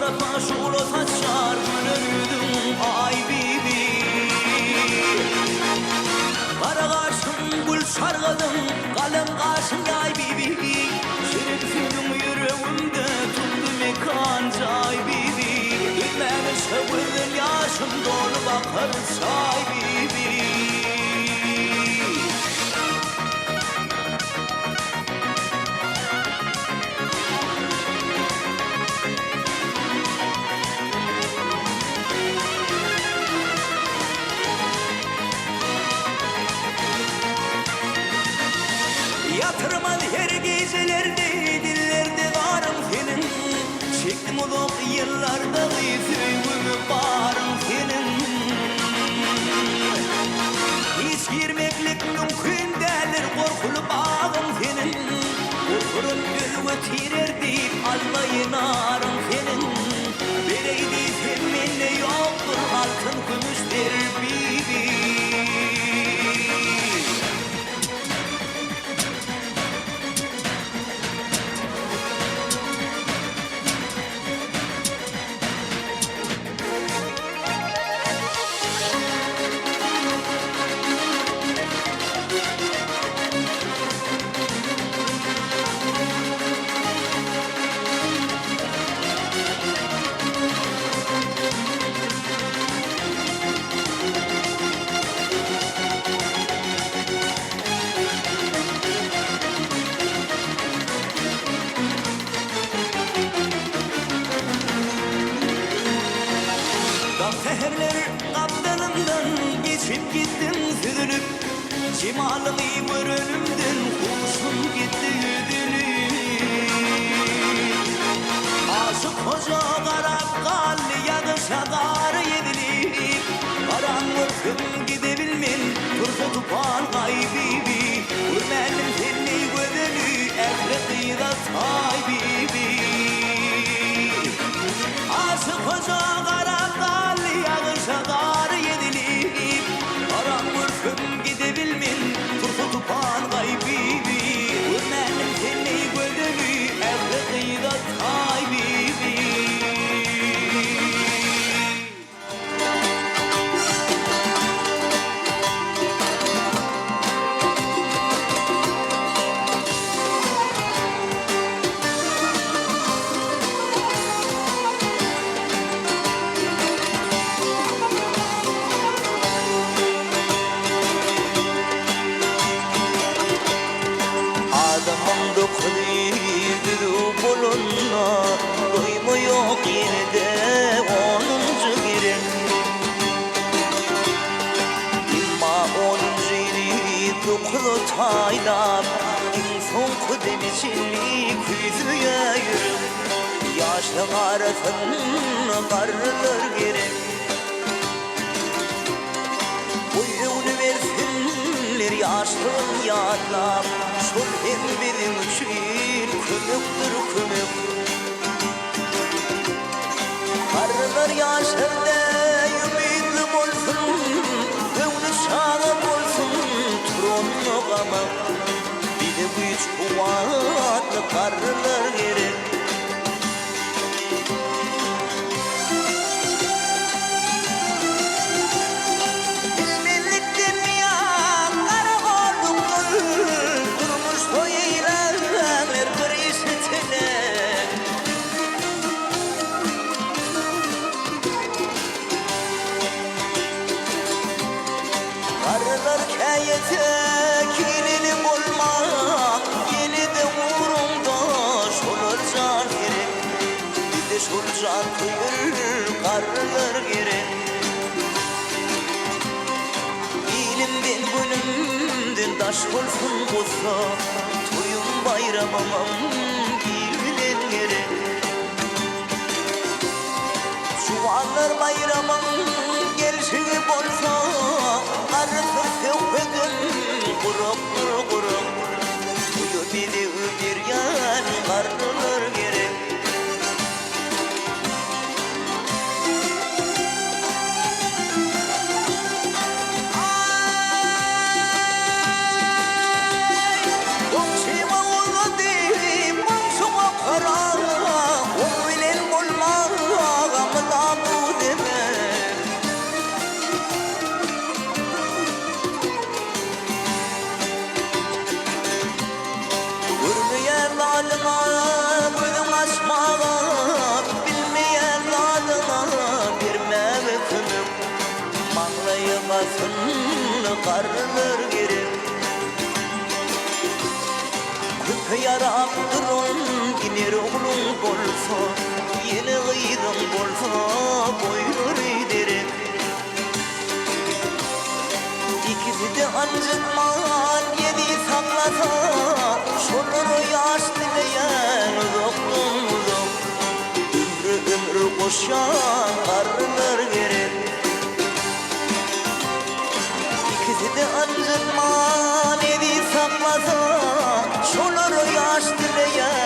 tarafa şuuru saçar gülürdüm ay bibi. Kara kaşın gül şarkıdım kalem kaşın ay bibi. Şerefsizim yüreğimde tuttu mekan ay bibi. Gitmemiş gözün yaşım dolu bakar ay bibi. Yatırman her gecelerde dillerde varım senin. Çektim olup yıllarda yüzümü varım senin. Hiç girmeklik mümkün değildir korkulu bağım senin. Korkurun gözümü tirer deyip almayın ağrım senin. Bereydi seninle yoktur altın gümüşler bibi. Seherler kaptanımdan geçip gittin süzülüp. Cimalımı var önümden kurşun gitti yüdülüp. Aşık hoca karakal yağışa kar yedilip. Karanlıkım gidebilmen turşu tupan ay bibi. Görmenim seni gözünü ehli kıyıda tay bibi. Aşık hoca karakal yağışa kar yedilip. Karanlıkım gidebilmen turşu tupan ay bibi. Görmenim seni gözünü ehli kıyıda tay bibi. Adamın dokunuydu bulunma. Doymu yok yine de 10. girin. İmma 10. yeri dokulu taylap. En son kudemişini küzüye yürüm. Yaşlı arasın karlar girin. Boyunu versinler yaşlım yadlam. Şol hem benim için kömüktür kömük. Karlar yaşarda ümidim olsun. Gönlü şağım olsun tronlu gama. Bir de güç kuvvetli karlar gerek. Karlar kayete kilinim olmak. Yine de uğrumda şolar can gerek. Bir de şol can kıyır karlar gerek. İlimden gönlümden taş olsun olsa. Toyum bayramamam bilbilen gerek. Şu anlar bayramam gelişini bolsa. Arıtır sevmedim kurup kurup. Uyu bir de bir yan karnılar gerek. Komşuma olmadı, komşuma kara. O bilen olmaz Yarap durun iner oğlum bolsa, yeni gıyrın bolsa boynur ederek. İkisi de ancıkman yedi saklasa, şolları yaş dileyen uzaktan uzak. Ömrü koşan karnır gerek. İkisi de ancıkman yedi saklasa, şolları yaş dileyen